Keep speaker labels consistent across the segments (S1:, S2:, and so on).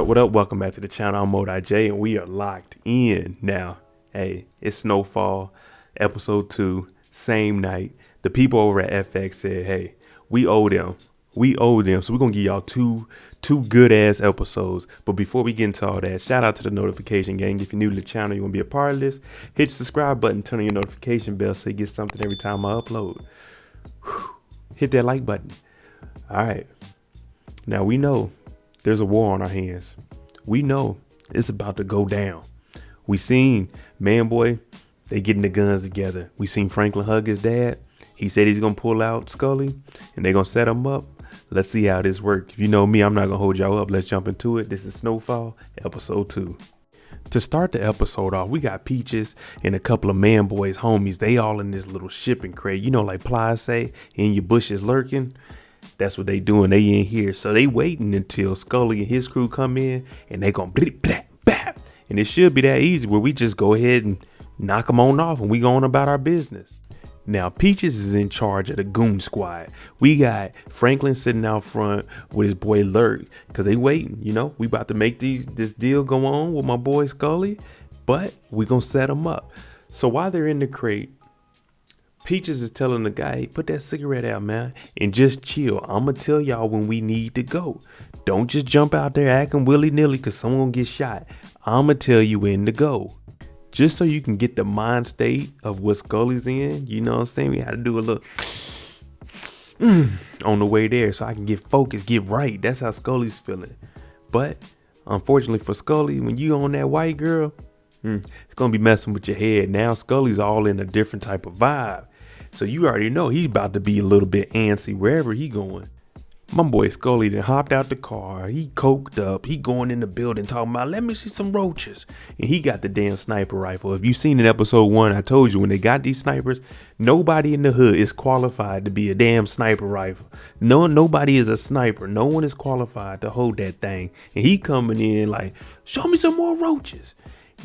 S1: What up? Welcome back to the channel. I'm Modi J, and we are locked in now. Hey, it's Snowfall, episode 2, same night. The people over at FX said, hey, we owe them. So we're going to give y'all two good-ass episodes. But before we get into all that, shout out to the notification gang. If you're new to the channel, you want to be a part of this, hit the subscribe button, turn on your notification bell so you get something every time I upload. Hit that like button. All right. Now, we know there's a war on our hands. We know it's about to go down. We seen Man Boy, they getting the guns together. We seen Franklin hug his dad. He said he's going to pull out Scully, and they're going to set him up. Let's see how this works. If you know me, I'm not going to hold y'all up. Let's jump into it. This is Snowfall, episode 2. To start the episode off, we got Peaches and a couple of Man Boy's homies. They all in this little shipping crate. You know, like Plies say, in your bushes lurking. That's what they doing. They in here. So they waiting until Scully and his crew come in, and they gonna blip, blap, bap. And it should be that easy where we just go ahead and knock them on off and we go on about our business. Now, Peaches is in charge of the goon squad. We got Franklin sitting out front with his boy Lurk because they waiting. You know, we about to make this deal go on with my boy Scully, but we gonna set them up. So while they're in the crate, Peaches is telling the guy, hey, put that cigarette out, man, and just chill. I'm going to tell y'all when we need to go. Don't just jump out there acting willy-nilly because someone get shot. I'm going to tell you when to go. Just so you can get the mind state of what Scully's in, you know what I'm saying? We had to do a little on the way there so I can get focused, get right. That's how Scully's feeling. But unfortunately for Scully, when you on that white girl, it's going to be messing with your head. Now Scully's all in a different type of vibe. So you already know he's about to be a little bit antsy wherever he going. My boy Scully then hopped out the car. He coked up. He going in the building talking about, let me see some roaches. And he got the damn sniper rifle. If you seen in episode 1, I told you when they got these snipers, nobody in the hood is qualified to be a damn sniper rifle. Nobody is a sniper. No one is qualified to hold that thing. And he coming in like, show me some more roaches.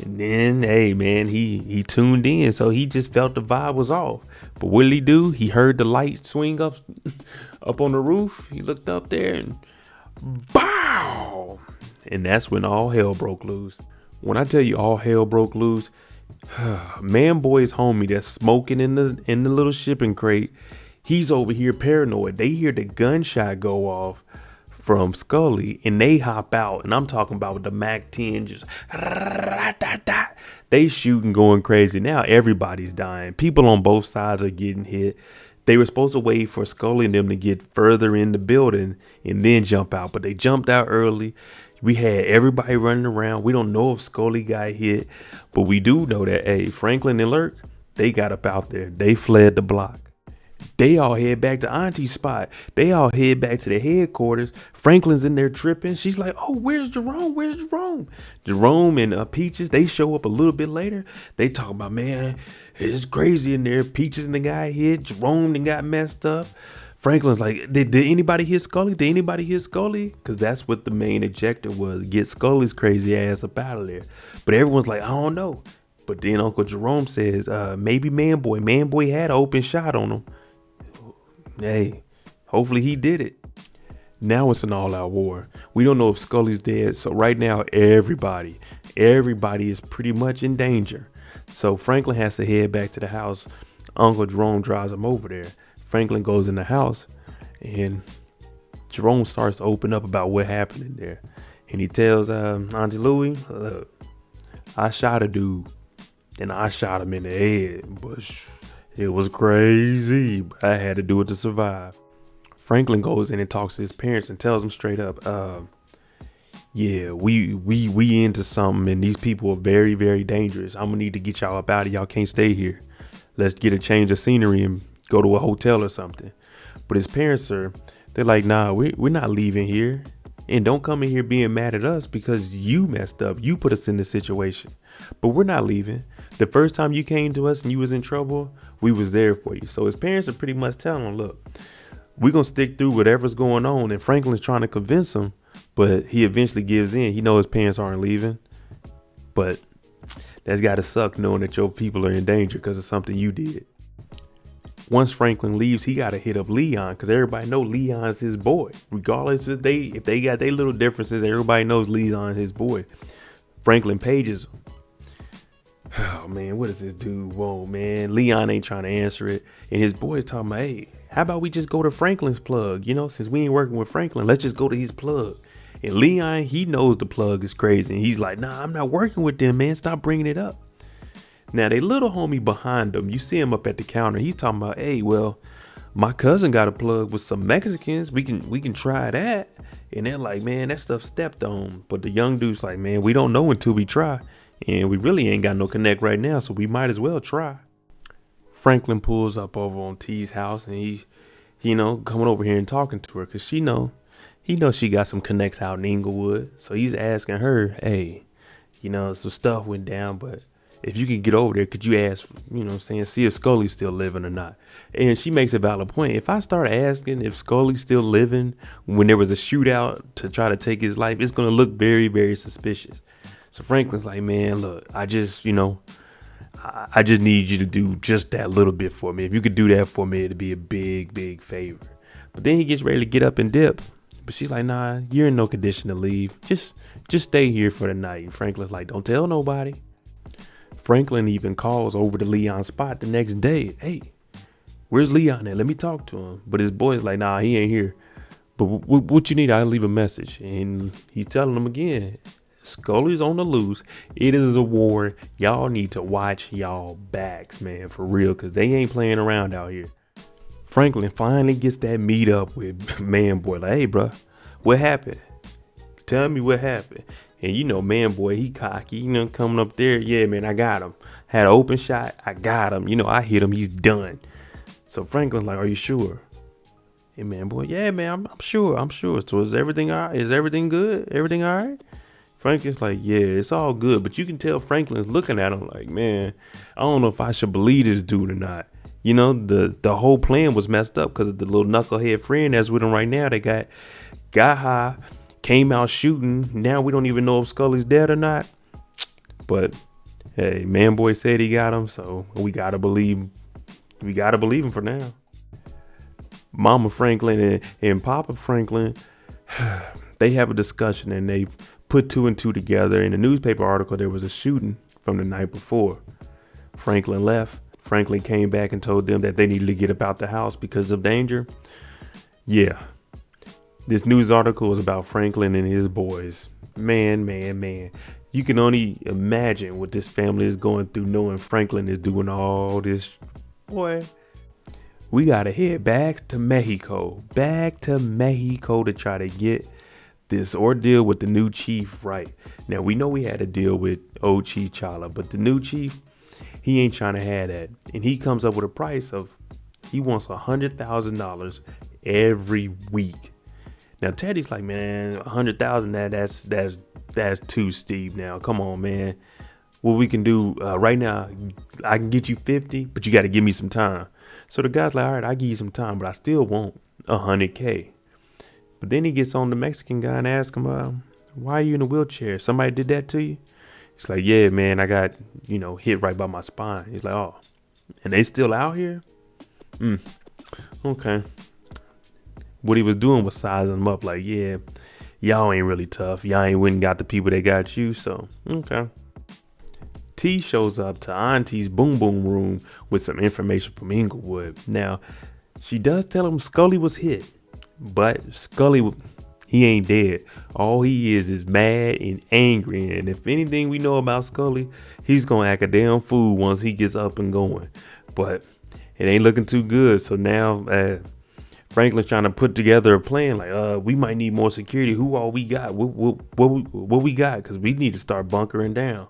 S1: And then, hey, man, he tuned in, so he just felt the vibe was off. But what did he do? He heard the light swing up on the roof. He looked up there and bow! And that's when all hell broke loose. When I tell you all hell broke loose, Man Boy's homie that's smoking in the little shipping crate, he's over here paranoid. They hear the gunshot go off from Scully and they hop out, and I'm talking about the MAC-10 just they shooting, going crazy. Now everybody's dying. People on both sides are getting hit. They were supposed to wait for Scully and them to get further in the building and then jump out, but they jumped out early. We had everybody running around. We don't know if Scully got hit, but we do know that, hey, Franklin and Lurk, they got up out there. They fled the block. They all head back to Auntie's spot. They all head back to the headquarters. Franklin's in there tripping. She's like, oh, where's Jerome? Where's Jerome? Jerome and Peaches, they show up a little bit later. They talk about, man, it's crazy in there. Peaches and the guy hit. Jerome and got messed up. Franklin's like, did anybody hit Scully? Did anybody hit Scully? Because that's what the main objective was, get Scully's crazy ass up out of there. But everyone's like, I don't know. But then Uncle Jerome says, maybe Man Boy had an open shot on him. Hey, hopefully he did it. Now it's an all-out war. We don't know if Scully's dead. So right now, everybody is pretty much in danger. So Franklin has to head back to the house. Uncle Jerome drives him over there. Franklin goes in the house and Jerome starts to open up about what happened in there. And he tells Auntie Louie, look, I shot a dude and I shot him in the head, but it was crazy, but I had to do it to survive. Franklin goes in and talks to his parents and tells them straight up, yeah, we into something, and these people are very, very dangerous. I'm gonna need to get y'all up out of y'all can't stay here. Let's get a change of scenery and go to a hotel or something. But his parents they're like, nah, we're not leaving here. And don't come in here being mad at us because you messed up. You put us in this situation. But we're not leaving. The first time you came to us and you was in trouble, we was there for you. So his parents are pretty much telling him, look, we're going to stick through whatever's going on. And Franklin's trying to convince him, but he eventually gives in. He knows his parents aren't leaving. But that's got to suck knowing that your people are in danger because of something you did. Once Franklin leaves, he got to hit up Leon because everybody know Leon's his boy. Regardless if they got their little differences, everybody knows Leon's his boy. Franklin pages him. Oh man, what does this dude want, man? Leon ain't trying to answer it. And his boy's talking about, hey, how about we just go to Franklin's plug? You know, since we ain't working with Franklin, let's just go to his plug. And Leon, he knows the plug is crazy. And he's like, nah, I'm not working with them, man. Stop bringing it up. Now, they little homie behind him, you see him up at the counter. He's talking about, hey, well, my cousin got a plug with some Mexicans. We can try that. And they're like, man, that stuff stepped on. But the young dude's like, man, we don't know until we try. And we really ain't got no connect right now, so we might as well try. Franklin pulls up over on T's house, and he's, coming over here and talking to her because he know she got some connects out in Inglewood. So he's asking her, hey, some stuff went down, but if you can get over there, could you ask, see if Scully's still living or not? And she makes a valid point. If I start asking if Scully's still living when there was a shootout to try to take his life, it's going to look very, very suspicious. So Franklin's like, man, look, I just need you to do just that little bit for me. If you could do that for me, it'd be a big, big favor. But then he gets ready to get up and dip. But she's like, nah, you're in no condition to leave. Just stay here for the night. And Franklin's like, don't tell nobody. Franklin even calls over to Leon's spot the next day. Hey, where's Leon at? Let me talk to him. But his boy's like, nah, he ain't here. But what you need, I'll leave a message. And he's telling him again, Scully's on the loose. It is a war. Y'all need to watch y'all backs, man, for real, because they ain't playing around out here. Franklin finally gets that meet up with Man Boy. Like, hey, bro, what happened? Tell me what happened. And Man Boy, he cocky, coming up there. Yeah, man, I got him. Had an open shot. I got him. I hit him. He's done. So Franklin's like, are you sure? And Man Boy, yeah, man, I'm sure. So is everything all right? Is everything good? Everything all right? Franklin's like, yeah, it's all good. But you can tell Franklin's looking at him like, man, I don't know if I should believe this dude or not. The whole plan was messed up because of the little knucklehead friend that's with him right now. They got high, came out shooting. Now we don't even know if Scully's dead or not. But hey, Man Boy said he got him, so we gotta believe him for now. Mama Franklin and Papa Franklin, they have a discussion and they put two and two together. In a newspaper article, there was a shooting from the night before. Franklin left. Franklin came back and told them that they needed to get up out the house because of danger. Yeah. This news article was about Franklin and his boys. Man. You can only imagine what this family is going through knowing Franklin is doing all this. Boy, we got to head back to Mexico to try to get this ordeal with the new chief right. Now, we know we had a deal with old Chief Chala, but the new chief, he ain't trying to have that. And he comes up with a price of, he wants $100,000 every week. Now, Teddy's like, man, 100,000, that's too steep now. Come on, man. What we can do right now, I can get you 50, but you got to give me some time. So the guy's like, all right, I'll give you some time, but I still want $100K. But then he gets on the Mexican guy and asks him, why are you in a wheelchair? Somebody did that to you? He's like, yeah, man, I got, hit right by my spine. He's like, oh, and they still out here? Okay. What he was doing was sizing them up like, yeah, y'all ain't really tough. Y'all ain't went and got the people that got you, so, okay. T shows up to Auntie's boom boom room with some information from Inglewood. Now, she does tell him Scully was hit, but Scully, he ain't dead. All he is mad and angry. And if anything we know about Scully, he's going to act a damn fool once he gets up and going. But it ain't looking too good. So now Franklin's trying to put together a plan. Like, we might need more security. Who all we got? What we got? Because we need to start bunkering down.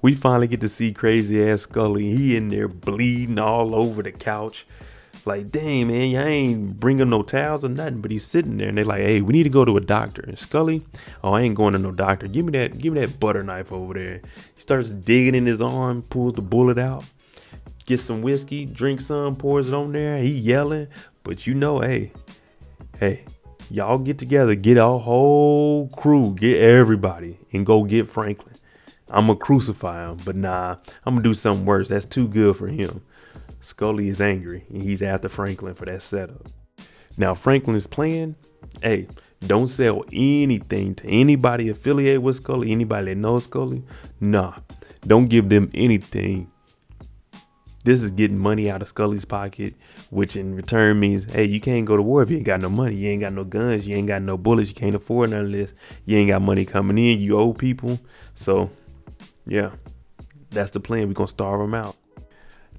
S1: We finally get to see crazy ass Scully. He in there bleeding all over the couch. Like, dang, man, y'all ain't bringing no towels or nothing. But he's sitting there and they're like, hey, we need to go to a doctor. And Scully, oh, I ain't going to no doctor. Give me that butter knife over there. He starts digging in his arm, pulls the bullet out, gets some whiskey, drinks some, pours it on there. He yelling. But hey, y'all get together, get our whole crew, get everybody and go get Franklin. I'm going to crucify him. But nah, I'm going to do something worse. That's too good for him. Scully is angry and he's after Franklin for that setup. Now Franklin's plan, hey, don't sell anything to anybody affiliated with Scully, anybody that knows Scully. Nah, don't give them anything. This is getting money out of Scully's pocket, which in return means, hey, you can't go to war if you ain't got no money. You ain't got no guns. You ain't got no bullets. You can't afford none of this. You ain't got money coming in. You owe people. So, yeah, that's the plan. We're going to starve them out.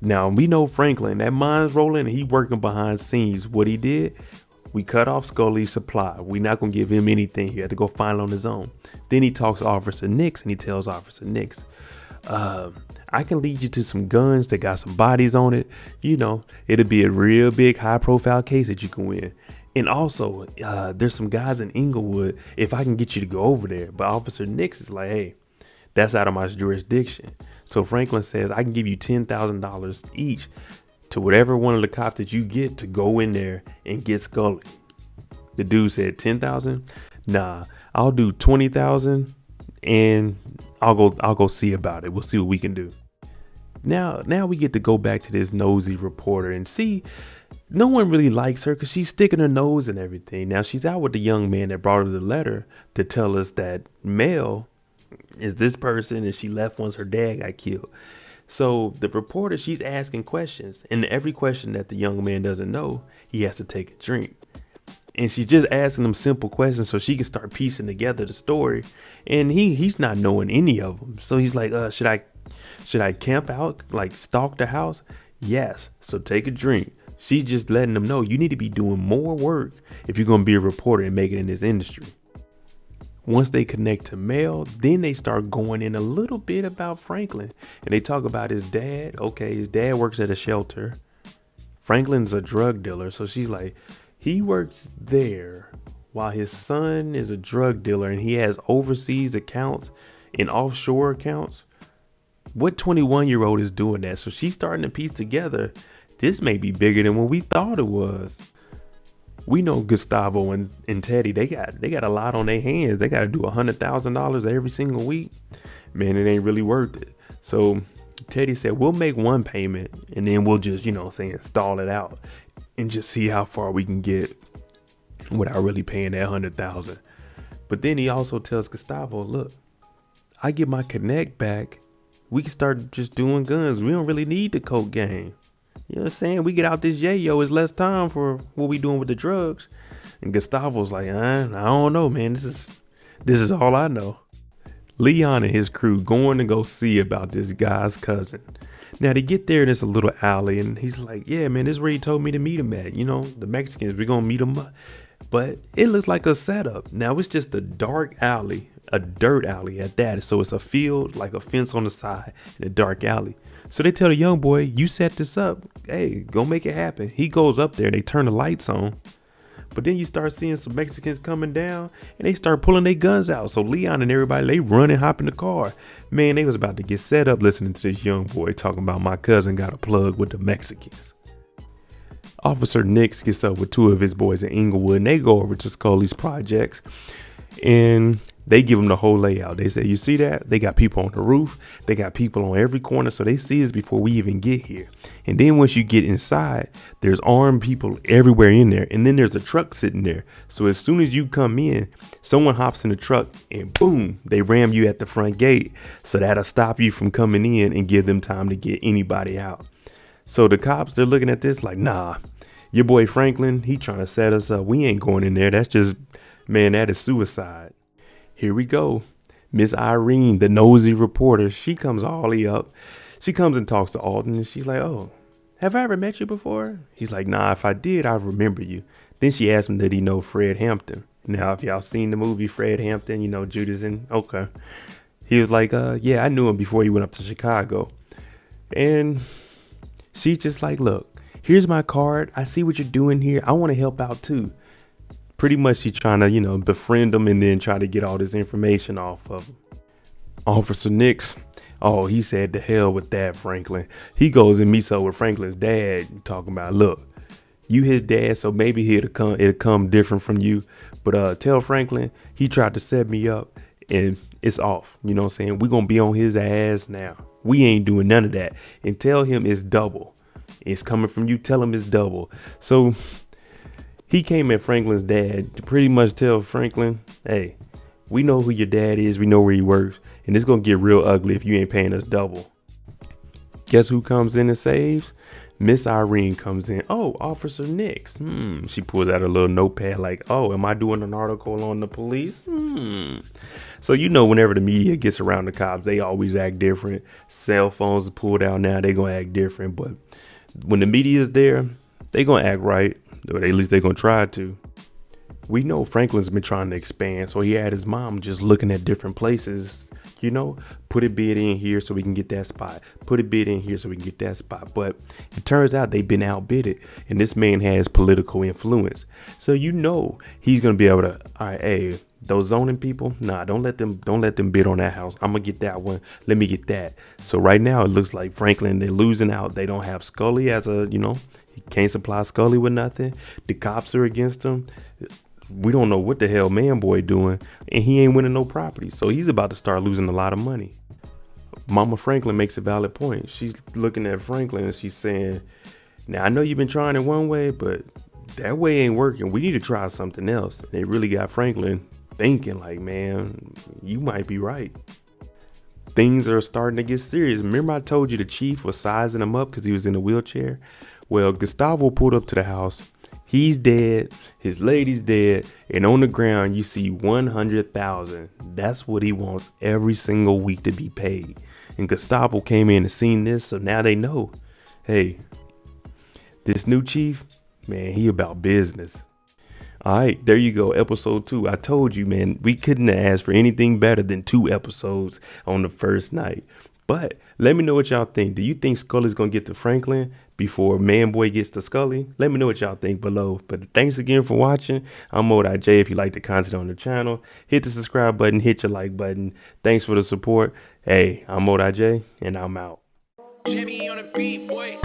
S1: Now, we know Franklin, that mind's rolling and he working behind scenes. What he did, we cut off Scully's supply. We're not going to give him anything. He had to go find it on his own. Then he talks to Officer Nix and he tells Officer Nix, I can lead you to some guns that got some bodies on it. You know, it'll be a real big high profile case that you can win. And also, there's some guys in Inglewood if I can get you to go over there. But Officer Nix is like, hey, that's out of my jurisdiction. So Franklin says, I can give you $10,000 each to whatever one of the cops that you get to go in there and get Scully. The dude said 10,000. Nah, I'll do 20,000 and I'll go see about it. We'll see what we can do. Now we get to go back to this nosy reporter and see no one really likes her because she's sticking her nose in everything. Now she's out with the young man that brought her the letter to tell us that Mel is this person and she left once her dad got killed. So the reporter, she's asking questions, and every question that the young man doesn't know, he has to take a drink. And she's just asking him simple questions so she can start piecing together the story. And he's not knowing any of them. So he's like, should I camp out, like stalk the house? Yes. So take a drink. She's just letting him know you need to be doing more work if you're going to be a reporter and make it in this industry. Once they connect to Mel, then they start going in a little bit about Franklin. And they talk about his dad. Okay, his dad works at a shelter. Franklin's a drug dealer. So she's like, he works there while his son is a drug dealer and he has overseas accounts and offshore accounts. What 21-year-old is doing that? So she's starting to piece together. This may be bigger than what we thought it was. We know Gustavo and Teddy, they got a lot on their hands. They got to do $100,000 every single week. Man, it ain't really worth it. So Teddy said, we'll make one payment and then we'll just, stall it out and just see how far we can get without really paying that $100,000. But then he also tells Gustavo, look, I get my connect back. We can start just doing guns. We don't really need the coke game. You know what I'm saying? We get out this yayo, it's less time for what we doing with the drugs. And Gustavo's like, I don't know, man. This is all I know. Leon and his crew going to go see about this guy's cousin. Now they get there and it's a little alley and he's like, yeah, man, this is where he told me to meet him at. The Mexicans, we're going to meet him up. But it looks like a setup. Now it's just a dark alley, a dirt alley at that. So it's a field, like a fence on the side in a dark alley. So they tell the young boy, you set this up. Hey, go make it happen. He goes up there. They turn the lights on. But then you start seeing some Mexicans coming down and they start pulling their guns out. So Leon and everybody, they run and hop in the car. Man, they was about to get set up listening to this young boy talking about my cousin got a plug with the Mexicans. Officer Nix gets up with two of his boys in Inglewood and they go over to Scully's projects and they give them the whole layout. They say, you see that? They got people on the roof. They got people on every corner. So they see us before we even get here. And then once you get inside, there's armed people everywhere in there. And then there's a truck sitting there. So as soon as you come in, someone hops in the truck and boom, they ram you at the front gate. So that'll stop you from coming in and give them time to get anybody out. So the cops, they're looking at this like, nah, your boy Franklin, he trying to set us up. We ain't going in there. That's just, man, that is suicide. Here we go. Miss Irene, the nosy reporter, she comes all the way up. She comes and talks to Alden and she's like, oh, have I ever met you before? He's like, nah, if I did, I remember you. Then she asked him, did he know Fred Hampton? Now, if y'all seen the movie Fred Hampton, Judas and okay. He was like, yeah, I knew him before he went up to Chicago. And she's just like, look, here's my card. I see what you're doing here. I want to help out too. Pretty much she's trying to, befriend him and then try to get all this information off of him. Officer Nix, oh, he said to hell with that, Franklin. He goes and meets up with Franklin's dad talking about, look, you his dad, so maybe it'll come different from you. But tell Franklin, he tried to set me up and it's off. You know what I'm saying? We're going to be on his ass now. We ain't doing none of that. And tell him it's double. It's coming from you. Tell him it's double. So he came at Franklin's dad to pretty much tell Franklin, hey, we know who your dad is. We know where he works. And it's going to get real ugly if you ain't paying us double. Guess who comes in and saves? Miss Irene comes in. Oh, Officer Nix. She pulls out a little notepad like, oh, am I doing an article on the police? So whenever the media gets around the cops, they always act different. Cell phones are pulled out now. They going to act different. But when the media is there, they going to act right. Or at least they going to try to. We know Franklin's been trying to expand. So he had his mom just looking at different places. Put a bid in here so we can get that spot. Put a bid in here so we can get that spot. But it turns out they've been outbidded. And this man has political influence. So he's going to be able to, all right, hey, those zoning people, nah, don't let them bid on that house. I'm going to get that one. Let me get that. So right now it looks like Franklin, they're losing out. They don't have Scully as he can't supply Scully with nothing. The cops are against him. We don't know what the hell man boy doing, and he ain't winning no property. So he's about to start losing a lot of money. Mama Franklin makes a valid point. She's looking at Franklin and she's saying, now I know you've been trying it one way, but that way ain't working. We need to try something else. And they really got Franklin thinking like, man, you might be right. Things are starting to get serious. Remember I told you the chief was sizing him up because he was in a wheelchair? Well, Gustavo pulled up to the house. He's dead. His lady's dead. And on the ground, you see $100,000. That's what he wants every single week to be paid. And Gustavo came in and seen this. So now they know, hey, this new chief, man, he about business. All right, there you go. Episode 2. I told you, man, we couldn't ask for anything better than 2 episodes on the first night. But let me know what y'all think. Do you think Scully's going to get to Franklin before Man-Boy gets to Scully? Let me know what y'all think below. But thanks again for watching. I'm Mo.J. If you like the content on the channel, hit the subscribe button, hit your like button. Thanks for the support. Hey, I'm Mo.J. and I'm out. Jimmy on the beat, boy.